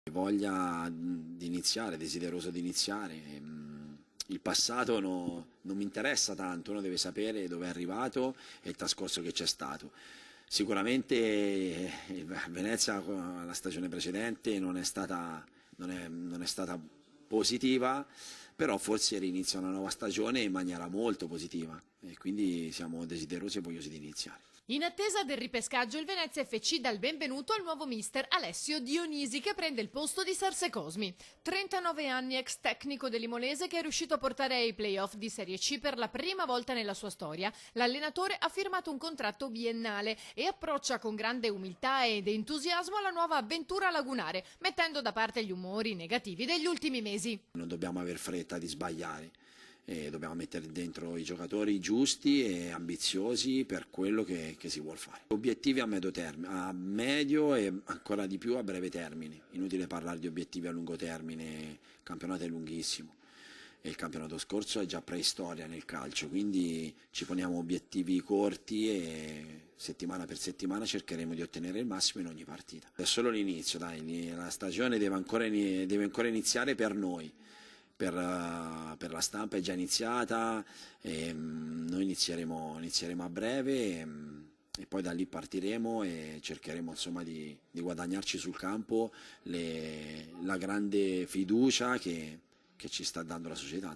Voglia di iniziare, desideroso di iniziare. Il passato non mi interessa tanto, uno deve sapere dove è arrivato e il trascorso che c'è stato. Sicuramente Venezia, la stagione precedente, non è stata positiva, però forse rinizia una nuova stagione in maniera molto positiva e quindi siamo desiderosi e vogliosi di iniziare. In attesa del ripescaggio, il Venezia FC dà il benvenuto al nuovo mister Alessio Dionisi, che prende il posto di Serse Cosmi. 39 anni, ex tecnico dell'Imolese, che è riuscito a portare ai playoff di Serie C per la prima volta nella sua storia. L'allenatore ha firmato un contratto biennale e approccia con grande umiltà ed entusiasmo la nuova avventura lagunare, mettendo da parte gli umori negativi degli ultimi mesi. Non dobbiamo aver fretta di sbagliare. Dobbiamo mettere dentro i giocatori giusti e ambiziosi per quello che si vuole fare. Obiettivi a medio e ancora di più a breve termine. Inutile parlare di obiettivi a lungo termine, il campionato è lunghissimo e il campionato scorso è già preistoria nel calcio, quindi ci poniamo obiettivi corti e settimana per settimana cercheremo di ottenere il massimo in ogni partita. È solo l'inizio, dai, la stagione deve ancora iniziare per noi. Per la stampa è già iniziata, noi inizieremo a breve e poi da lì partiremo e cercheremo insomma di guadagnarci sul campo la grande fiducia che ci sta dando la società.